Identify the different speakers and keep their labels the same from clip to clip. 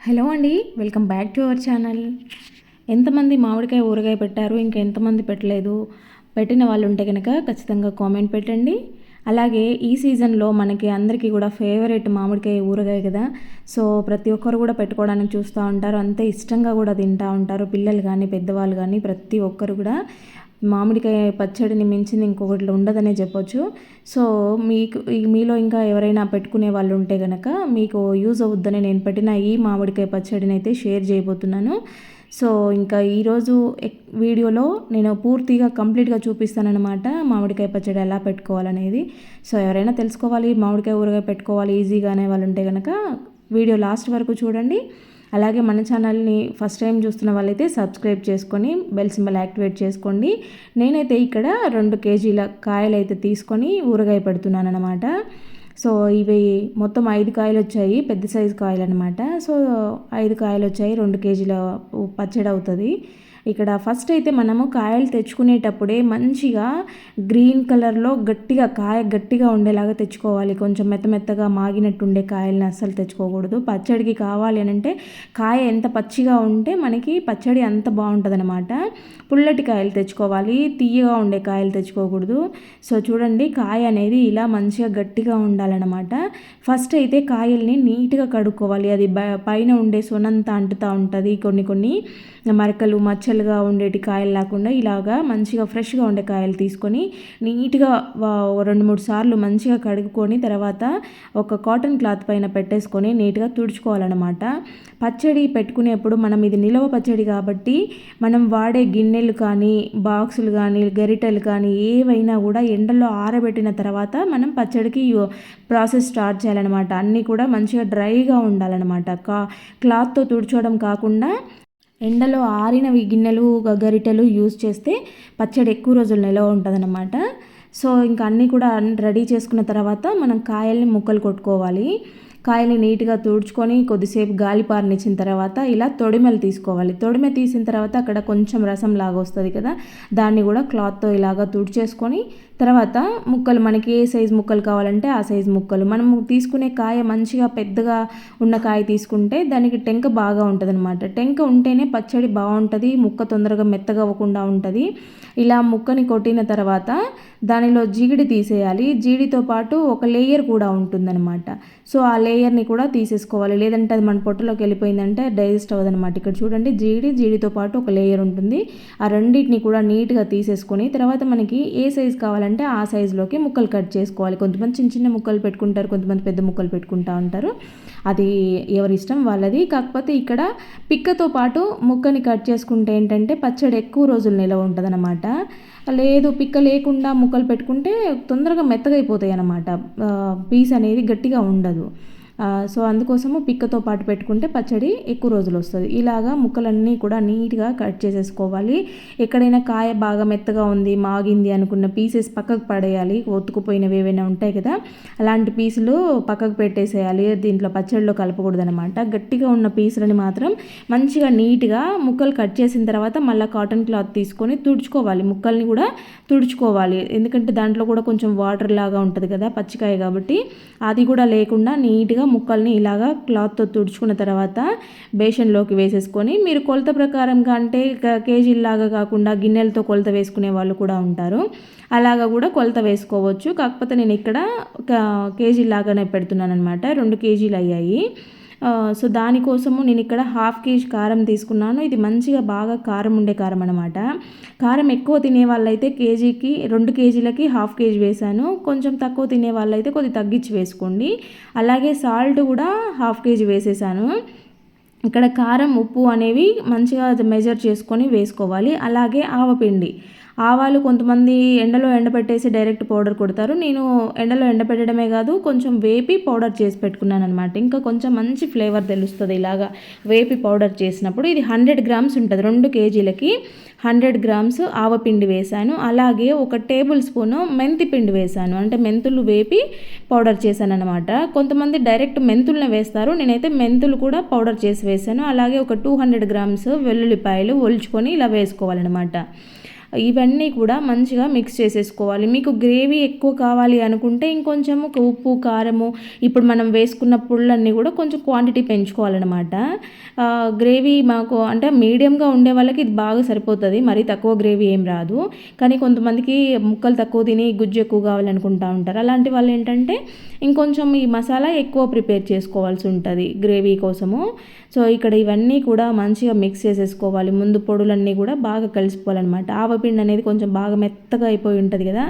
Speaker 1: Hello అండి, welcome back to our channel. ఎంతమంది మామిడికాయ ఊరగాయ పెట్టారు, ఇంకా ఎంతమంది పెట్టలేదు, పెట్టిన వాళ్ళు ఉంటే కనుక ఖచ్చితంగా కామెంట్ పెట్టండి. అలాగే ఈ సీజన్లో మనకి అందరికీ కూడా ఫేవరెట్ మామిడికాయ ఊరగాయ కదా. సో ప్రతి ఒక్కరు కూడా పెట్టుకోవడానికి చూస్తూ ఉంటారు, అంతే ఇష్టంగా కూడా తింటూ ఉంటారు. పిల్లలు కానీ పెద్దవాళ్ళు కానీ ప్రతి ఒక్కరు కూడా మామిడికాయ పచ్చడిని మించింది ఇంకొకటి ఉండదనే చెప్పొచ్చు. సో మీలో ఇంకా ఎవరైనా పెట్టుకునే వాళ్ళు ఉంటే కనుక మీకు యూజ్ అవుద్దని నేను పెట్టిన ఈ మామిడికాయ పచ్చడిని అయితే షేర్ చేయబోతున్నాను. సో ఇంకా ఈరోజు వీడియోలో నేను పూర్తిగా కంప్లీట్గా చూపిస్తానన్నమాట మామిడికాయ పచ్చడి ఎలా పెట్టుకోవాలనేది. సో ఎవరైనా తెలుసుకోవాలి, మామిడికాయ ఊరగాయ పెట్టుకోవాలి ఈజీగానే వాళ్ళు ఉంటే కనుక వీడియో లాస్ట్ వరకు చూడండి. అలాగే మన ఛానల్ని ఫస్ట్ టైం చూస్తున్న వాళ్ళైతే సబ్స్క్రైబ్ చేసుకొని బెల్ సింబల్ యాక్టివేట్ చేసుకోండి. నేనైతే ఇక్కడ 2 కేజీల కాయలు అయితే తీసుకొని ఊరగాయ పెడుతున్నాను అనమాట. సో ఇవి మొత్తం 5 కాయలు వచ్చాయి, పెద్ద సైజు కాయలు అనమాట. సో 5 కాయలు వచ్చాయి, 2 కేజీల పచ్చడి అవుతుంది. ఇక్కడ ఫస్ట్ అయితే మనము కాయలు తెచ్చుకునేటప్పుడే మంచిగా గ్రీన్ కలర్లో కాయ గట్టిగా ఉండేలాగా తెచ్చుకోవాలి. కొంచెం మెత్తగా మాగినట్టు ఉండే కాయల్ని అస్సలు తెచ్చుకోకూడదు. పచ్చడికి కావాలి అని అంటే కాయ ఎంత పచ్చిగా ఉంటే మనకి పచ్చడి అంత బాగుంటుంది అనమాట. పుల్లటి కాయలు తెచ్చుకోవాలి, తీయగా ఉండే కాయలు తెచ్చుకోకూడదు. సో చూడండి, కాయ అనేది ఇలా మంచిగా గట్టిగా ఉండాలన్నమాట. ఫస్ట్ అయితే కాయల్ని నీట్గా కడుక్కోవాలి. అది పైన ఉండే సొనంతా అంటుతూ ఉంటుంది. కొన్ని మరకలు మచ్చలుగా ఉండేటి కాయలు లేకుండా ఇలాగా మంచిగా ఫ్రెష్గా ఉండే కాయలు తీసుకొని నీట్గా 2-3 సార్లు మంచిగా కడుక్కొని తర్వాత ఒక కాటన్ క్లాత్ పైన పెట్టేసుకొని నీట్గా తుడుచుకోవాలన్నమాట. పచ్చడి పెట్టుకునేప్పుడు మనం ఇది నిలవ పచ్చడి కాబట్టి మనం వాడే గిన్నెలు కానీ బాక్సులు కానీ గరిటెలు కానీ ఏవైనా కూడా ఎండలో ఆరబెట్టిన తర్వాత మనం పచ్చడికి ప్రాసెస్ స్టార్ట్ చేయాలన్నమాట. అన్నీ కూడా మంచిగా డ్రైగా ఉండాలన్నమాట. క్లాత్తో తుడుచోవడం కాకుండా ఎండలో ఆరినవి గిన్నెలు గరిటెలు యూజ్ చేస్తే పచ్చడి ఎక్కువ రోజులు నిలవ ఉంటుందన్నమాట. సో ఇంకా అన్నీ కూడా రెడీ చేసుకున్న తర్వాత మనం కాయల్ని ముక్కలు కొట్టుకోవాలి. కాయల్ని నీట్గా తుడుచుకొని కొద్దిసేపు గాలిపారనిచ్చిన తర్వాత ఇలా తొడిమెలు తీసుకోవాలి. తొడిమె తీసిన తర్వాత అక్కడ కొంచెం రసం లాగా వస్తుంది కదా, దాన్ని కూడా క్లాత్తో ఇలాగా తుడిచేసుకొని తర్వాత ముక్కలు మనకి ఏ సైజు ముక్కలు కావాలంటే ఆ సైజు ముక్కలు. మనం తీసుకునే కాయ మంచిగా పెద్దగా ఉన్న కాయ తీసుకుంటే దానికి టెంక బాగా ఉంటుంది అనమాట. టెంక ఉంటేనే పచ్చడి బాగుంటుంది, ముక్క తొందరగా మెత్తగా అవ్వకుండా ఉంటుంది. ఇలా ముక్కని కొట్టిన తర్వాత దానిలో జీడి తీసేయాలి. జీడితో పాటు ఒక లేయర్ కూడా ఉంటుందన్నమాట. సో ఆ లేయర్ని కూడా తీసేసుకోవాలి, లేదంటే అది మన పొట్టలోకి వెళ్ళిపోయిందంటే డైజెస్ట్ అవ్వదన్నమాట. ఇక్కడ చూడండి, జీడితో పాటు ఒక లేయర్ ఉంటుంది. ఆ రెండింటిని కూడా నీట్గా తీసేసుకొని తర్వాత మనకి ఏ సైజు కావాలంటే ఆ సైజులోకి ముక్కలు కట్ చేసుకోవాలి. కొంతమంది చిన్న ముక్కలు పెట్టుకుంటారు, కొంతమంది పెద్ద ముక్కలు పెట్టుకుంటూ ఉంటారు. అది ఎవరి ఇష్టం వాళ్ళది. కాకపోతే ఇక్కడ పిక్కతో పాటు ముక్కని కట్ చేసుకుంటే ఏంటంటే పచ్చడి ఎక్కువ రోజులు నిలవ ఉంటుంది అనమాట. లేదు పిక్క లేకుండా ముక్కలు పెట్టుకుంటే తొందరగా మెత్తగా అయిపోతాయి అన్నమాట, పీస్ అనేది గట్టిగా ఉండదు. సో అందుకోసము పిక్కతో పాటు పెట్టుకుంటే పచ్చడి ఎక్కువ రోజులు వస్తుంది. ఇలాగా ముక్కలన్నీ కూడా నీట్గా కట్ చేసేసుకోవాలి. ఎక్కడైనా కాయ బాగా మెత్తగా ఉంది, మాగింది అనుకున్న పీసెస్ పక్కకు పడేయాలి. ఒత్తుకుపోయినవి ఏవైనా ఉంటాయి కదా, అలాంటి పీసులు పక్కకు పెట్టేసేయాలి. దీంట్లో పచ్చడిలో కలపకూడదు అనమాట. గట్టిగా ఉన్న పీసులని మాత్రం మంచిగా నీట్గా ముక్కలు కట్ చేసిన తర్వాత మళ్ళీ కాటన్ క్లాత్ తీసుకొని తుడుచుకోవాలి. ముక్కల్ని కూడా తుడుచుకోవాలి, ఎందుకంటే దాంట్లో కూడా కొంచెం వాటర్ లాగా ఉంటుంది కదా పచ్చికాయ కాబట్టి. అది కూడా లేకుండా నీట్గా ముక్కల్ని ఇలాగా క్లాత్తో తుడుచుకున్న తర్వాత బేషన్లోకి వేసేసుకొని, మీరు కొలత ప్రకారంగా అంటే కేజీలాగా కాకుండా గిన్నెలతో కొలత వేసుకునే వాళ్ళు కూడా ఉంటారు, అలాగా కూడా కొలత వేసుకోవచ్చు. కాకపోతే నేను ఇక్కడ కేజీలాగానే పెడుతున్నాను అనమాట. 2 కేజీలు అయ్యాయి. సో దానికోసము నేను ఇక్కడ 1/2 కేజీ కారం తీసుకున్నాను. ఇది మంచిగా బాగా కారం ఉండే కారం అనమాట. కారం ఎక్కువ తినే వాళ్ళైతే 2 కేజీలకి 1/2 కేజీ వేసాను. కొంచెం తక్కువ తినే వాళ్ళైతే కొద్దిగా తగ్గించి వేసుకోండి. అలాగే సాల్ట్ కూడా 1/2 కేజీ వేసేసాను. ఇక్కడ కారం ఉప్పు అనేవి మంచిగా మెజర్ చేసుకొని వేసుకోవాలి. అలాగే ఆవపిండి, ఆవాలు కొంతమంది ఎండలో ఎండబెట్టేసి డైరెక్ట్ పౌడర్ కొడతారు. నేను ఎండలో ఎండబెట్టడమే కాదు కొంచెం వేపి పౌడర్ చేసి పెట్టుకున్నాను అనమాట. ఇంకా కొంచెం మంచి ఫ్లేవర్ తెలుస్తుంది ఇలాగా వేపి పౌడర్ చేసినప్పుడు. ఇది 100 గ్రామ్స్ ఉంటుంది. 2 కేజీలకి 100 గ్రామ్స్ ఆవపిండి వేశాను. అలాగే 1 టేబుల్ స్పూను మెంతి పిండి వేశాను, అంటే మెంతులు వేపి పౌడర్ చేశాను అనమాట. కొంతమంది డైరెక్ట్ మెంతులను వేస్తారు, నేనైతే మెంతులు కూడా పౌడర్ చేసి వేశాను. అలాగే ఒక 200 గ్రామ్స్ వెల్లుల్లిపాయలు ఒలుచుకొని ఇలా వేసుకోవాలన్నమాట. ఇవన్నీ కూడా మంచిగా మిక్స్ చేసేసుకోవాలి. మీకు గ్రేవీ ఎక్కువ కావాలి అనుకుంటే ఇంకొంచెం ఉప్పు, కారము, ఇప్పుడు మనం వేసుకున్న పుల్లన్నీ కూడా కొంచెం క్వాంటిటీ పెంచుకోవాలన్నమాట. గ్రేవీ మాకు అంటే మీడియంగా ఉండే వాళ్ళకి ఇది బాగా సరిపోతుంది, మరీ తక్కువ గ్రేవీ ఏం రాదు. కానీ కొంతమందికి ముక్కలు తక్కువ తిని గుజ్జు ఎక్కువ కావాలనుకుంటూ ఉంటారు. అలాంటి వాళ్ళు ఏంటంటే ఇంకొంచెం ఈ మసాలా ఎక్కువ ప్రిపేర్ చేసుకోవాల్సి ఉంటుంది గ్రేవీ కోసము. సో ఇక్కడ ఇవన్నీ కూడా మంచిగా మిక్స్ చేసేసుకోవాలి. ముందు పొడులన్నీ కూడా బాగా కలిసిపోవాలన్నమాట. ఆవపిండి అనేది కొంచెం బాగా మెత్తగా అయిపోయి ఉంటుంది కదా,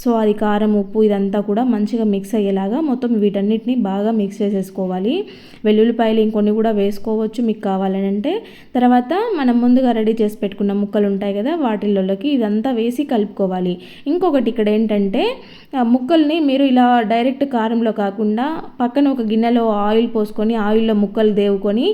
Speaker 1: సో అది కారం, ఉప్పు ఇదంతా కూడా మంచిగా మిక్స్ అయ్యేలాగా మొత్తం వీటన్నిటిని బాగా మిక్స్ చేసేసుకోవాలి. వెల్లుల్లిపాయలు ఇంకొన్ని కూడా వేసుకోవచ్చు మీకు కావాలని అంటే. తర్వాత మనం ముందుగా రెడీ చేసి పెట్టుకున్న ముక్కలు ఉంటాయి కదా, వాటిల్లోకి ఇదంతా వేసి కలుపుకోవాలి. ఇంకొకటి ఇక్కడ ఏంటంటే ముక్కల్ని మీరు ఇలా డైరెక్ట్ కారంలో కాకుండా పక్కన ఒక గిన్నెలో ఆయిల్ పోసుకొని ఆయిల్లో ముక్కలు దేవుకొని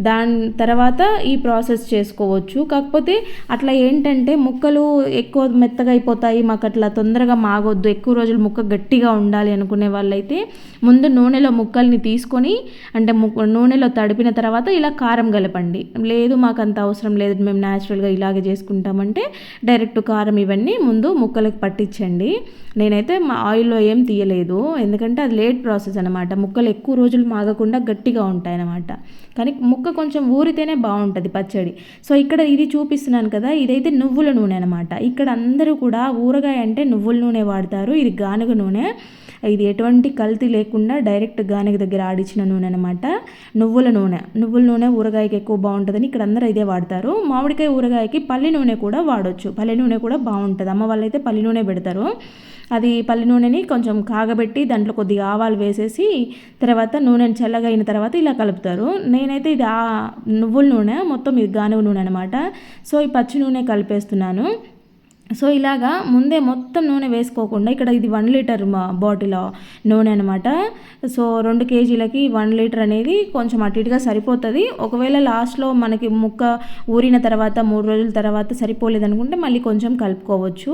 Speaker 1: దాని తర్వాత ఈ ప్రాసెస్ చేసుకోవచ్చు. కాకపోతే అట్లా ఏంటంటే ముక్కలు ఎక్కువ మెత్తగా అయిపోతాయి, మాకు అట్లా తొందరగా మాగొద్దు, ఎక్కువ రోజులు ముక్క గట్టిగా ఉండాలి అనుకునే వాళ్ళైతే ముందు నూనెలో ముక్కల్ని తీసుకొని అంటే నూనెలో తడిపిన తర్వాత ఇలా కారం కలపండి. లేదు మాకు అంత అవసరం లేదు, మేము న్యాచురల్గా ఇలాగే చేసుకుంటామంటే డైరెక్ట్ కారం ఇవన్నీ ముందు ముక్కలకు పట్టించండి. నేనైతే మా ఆయిల్లో ఏం తీయలేదు, ఎందుకంటే అది లేట్ ప్రాసెస్ అనమాట. ముక్కలు ఎక్కువ రోజులు మాగకుండా గట్టిగా ఉంటాయి అన్నమాట. కానీ ముక్క కొంచెం ఊరితేనే బాగుంటుంది పచ్చడి. సో ఇక్కడ ఇది చూపిస్తున్నాను కదా, ఇదైతే నువ్వుల నూనె అనమాట. ఇక్కడ అందరూ కూడా ఊరగాయ అంటే నువ్వుల నూనె వాడతారు. ఇది గానుగ నూనె, ఇది ఎటువంటి కల్తీ లేకుండా డైరెక్ట్ గానుగ దగ్గర ఆడిచిన నూనె అనమాట. నువ్వుల నూనె ఊరగాయకి ఎక్కువ బాగుంటుందని ఇక్కడ అందరూ ఇదే వాడతారు. మామిడికాయ ఊరగాయకి పల్లి నూనె కూడా వాడొచ్చు, పల్లి నూనె కూడా బాగుంటుంది. అమ్మ వాళ్ళైతే పల్లి నూనె పెడతారు. అది పల్లి నూనెని కొంచెం కాగబెట్టి దాంట్లో కొద్దిగా ఆవాలు వేసేసి తర్వాత నూనెని చల్లగా అయిన తర్వాత ఇలా కలుపుతారు. నేనైతే ఇది నువ్వుల నూనె, మొత్తం ఇది గానుగ నూనె అనమాట. సో ఈ పచ్చి నూనె కలిపేస్తున్నాను. సో ఇలాగా ముందే మొత్తం నూనె వేసుకోకుండా, ఇక్కడ ఇది 1 లీటర్ బాటిల్ నూనె అనమాట. సో 2 కేజీలకి 1 లీటర్ అనేది కొంచెం అటు ఇటుగా సరిపోతుంది. ఒకవేళ లాస్ట్లో మనకి ముక్క ఊరిన తర్వాత 3 రోజుల తర్వాత సరిపోలేదనుకుంటే మళ్ళీ కొంచెం కలుపుకోవచ్చు.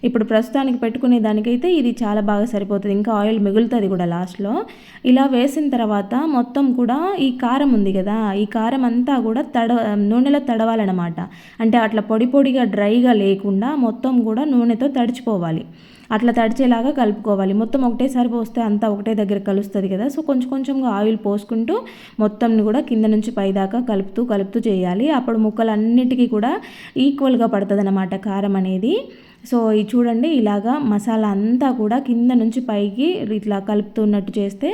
Speaker 1: ఇప్పుడు ప్రస్తుతానికి పెట్టుకునే దానికైతే ఇది చాలా బాగా సరిపోతుంది, ఇంకా ఆయిల్ మిగులుతుంది కూడా లాస్ట్లో. ఇలా వేసిన తర్వాత మొత్తం కూడా ఈ కారం ఉంది కదా, ఈ కారం అంతా కూడా నూనెలో తడవాలన్నమాట. అంటే అట్లా పొడి పొడిగా డ్రైగా లేకుండా మొత్తం కూడా నూనెతో తడిచిపోవాలి. అట్లా తడిచేలాగా కలుపుకోవాలి. మొత్తం ఒకటేసారి పోస్తే అంతా ఒకటే దగ్గర కలుస్తుంది కదా, సో కొంచెం కొంచెంగా ఆయిల్ పోసుకుంటూ మొత్తం కూడా కింద నుంచి పైదాకా కలుపుతూ చేయాలి. అప్పుడు ముక్కలన్నిటికీ కూడా ఈక్వల్గా పడుతుంది అన్నమాట కారం అనేది. సో ఇది చూడండి, ఇలాగా మసాలా అంతా కూడా కింద నుంచి పైకి ఇట్లా కలుపుతున్నట్టు చేస్తే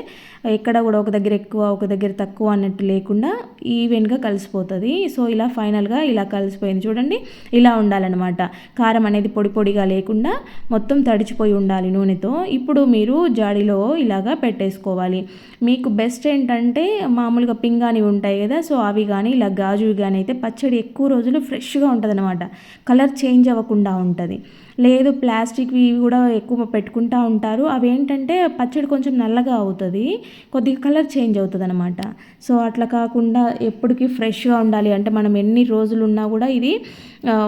Speaker 1: ఎక్కడ కూడా ఒక దగ్గర ఎక్కువ ఒక దగ్గర తక్కువ అన్నట్టు లేకుండా ఈవెన్గా కలిసిపోతుంది. సో ఇలా ఫైనల్గా ఇలా కలిసిపోయింది చూడండి, ఇలా ఉండాలన్నమాట. కారం అనేది పొడి పొడిగా లేకుండా మొత్తం తడిచిపోయి ఉండాలి నూనెతో. ఇప్పుడు మీరు జాడీలో ఇలాగా పెట్టేసుకోవాలి. మీకు బెస్ట్ ఏంటంటే మామూలుగా పింగాణి ఉంటాయి కదా, సో అవి కానీ ఇలా గాజువి కానీ అయితే పచ్చడి ఎక్కువ రోజులు ఫ్రెష్గా ఉంటుంది అనమాట, కలర్ చేంజ్ అవ్వకుండా ఉంటుంది. లేదు ప్లాస్టిక్వి కూడా ఎక్కువ పెట్టుకుంటూ ఉంటారు, అవి ఏంటంటే పచ్చడి కొంచెం నల్లగా అవుతుంది, కొద్దిగా కలర్ చేంజ్ అవుతుంది అనమాట. సో అట్లా కాకుండా ఎప్పటికీ ఫ్రెష్గా ఉండాలి అంటే మనం ఎన్ని రోజులు ఉన్నా కూడా ఇది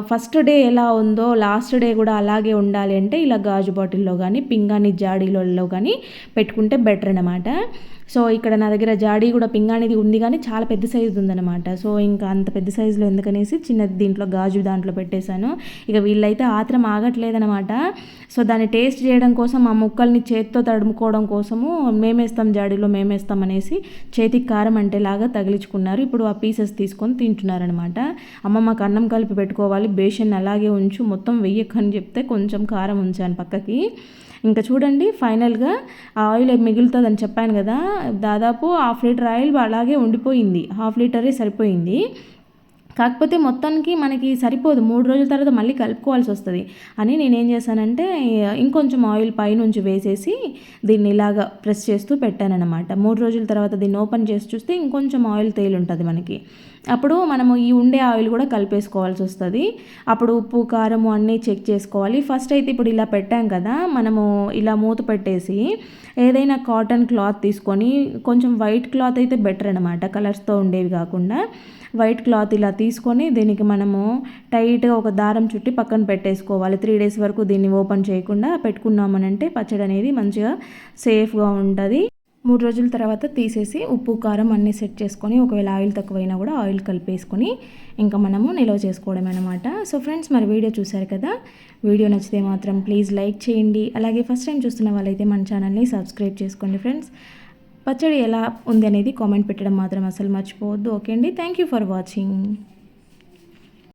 Speaker 1: ఫస్ట్ డే ఎలా ఉందో లాస్ట్ డే కూడా అలాగే ఉండాలి అంటే ఇలా గాజు బాటిల్లో కానీ పింగాణి జాడీలలో కానీ పెట్టుకుంటే బెటర్ అనమాట. సో ఇక్కడ నా దగ్గర జాడీ కూడా పింగాణిది ఉంది కానీ చాలా పెద్ద సైజు ఉందన్నమాట. సో ఇంకా అంత పెద్ద సైజులో ఎందుకనేసి చిన్నది దీంట్లో గాజు దాంట్లో పెట్టేశాను. ఇక వీళ్ళైతే ఆత్రం ఆగట్లేదనమాట. సో దాన్ని టేస్ట్ చేయడం కోసం ఆ ముక్కల్ని చేతితో తడుముకోవడం కోసము మేమేస్తాం జాడీలో మేమేస్తాం అనేసి చేతికి కారం అంటేలాగా తగిలించుకున్నారు. ఇప్పుడు ఆ పీసెస్ తీసుకొని తింటున్నారనమాట. అమ్మ మాకు అన్నం కలిపి పెట్టుకోవాలి, బేషన్ అలాగే ఉంచు, మొత్తం వెయ్యకని చెప్తే కొంచెం కారం ఉంచాను పక్కకి. ఇంకా చూడండి ఫైనల్గా ఆయిల్ మిగులుతుందని చెప్పాను కదా, దాదాపు 1/2 లీటర్ ఆయిల్ అలాగే ఉండిపోయింది, 1/2 లీటరే సరిపోయింది. కాకపోతే మొత్తానికి మనకి సరిపోదు, 3 రోజుల తర్వాత మళ్ళీ కలుపుకోవాల్సి వస్తుంది అని నేనేం చేశానంటే ఇంకొంచెం ఆయిల్ పైనుంచి వేసేసి దీన్ని ఇలాగా ప్రెస్ చేస్తూ పెట్టానన్నమాట. 3 రోజుల తర్వాత దీన్ని ఓపెన్ చేసి చూస్తే ఇంకొంచెం ఆయిల్ తేలుంటుంది మనకి. అప్పుడు మనము ఈ ఉండే ఆయిల్ కూడా కలిపేసుకోవాల్సి వస్తుంది. అప్పుడు ఉప్పు కారము అన్నీ చెక్ చేసుకోవాలి. ఫస్ట్ అయితే ఇప్పుడు ఇలా పెట్టాం కదా, మనము ఇలా మూత పెట్టేసి ఏదైనా కాటన్ క్లాత్ తీసుకొని, కొంచెం వైట్ క్లాత్ అయితే బెటర్ అనమాట, కలర్స్తో ఉండేవి కాకుండా వైట్ క్లాత్ ఇలా తీసుకొని దీనికి మనము టైట్గా ఒక దారం చుట్టి పక్కన పెట్టేసుకోవాలి. 3 డేస్ వరకు దీన్ని ఓపెన్ చేయకుండా పెట్టుకున్నామనంటే పచ్చడి అనేది మంచిగా సేఫ్గా ఉంటుంది. 3 రోజుల తర్వాత తీసేసి ఉప్పు కారం అన్నీ సెట్ చేసుకొని ఒకవేళ ఆయిల్ తక్కువైనా కూడా ఆయిల్ కలిపేసుకొని ఇంకా మనము నిల్వ చేసుకోవడం అనమాట. సో ఫ్రెండ్స్, మరి వీడియో చూశారు కదా. వీడియో నచ్చితే మాత్రం ప్లీజ్ లైక్ చేయండి. అలాగే ఫస్ట్ టైం చూస్తున్న వాళ్ళైతే మన ఛానల్ని సబ్స్క్రైబ్ చేసుకోండి ఫ్రెండ్స్. పచ్చడి ఎలా ఉంది అనేది కామెంట్ పెట్టడం మాత్రం అసలు మర్చిపోవద్దు. ఓకే అండి, థ్యాంక్ యూ ఫర్ వాచింగ్.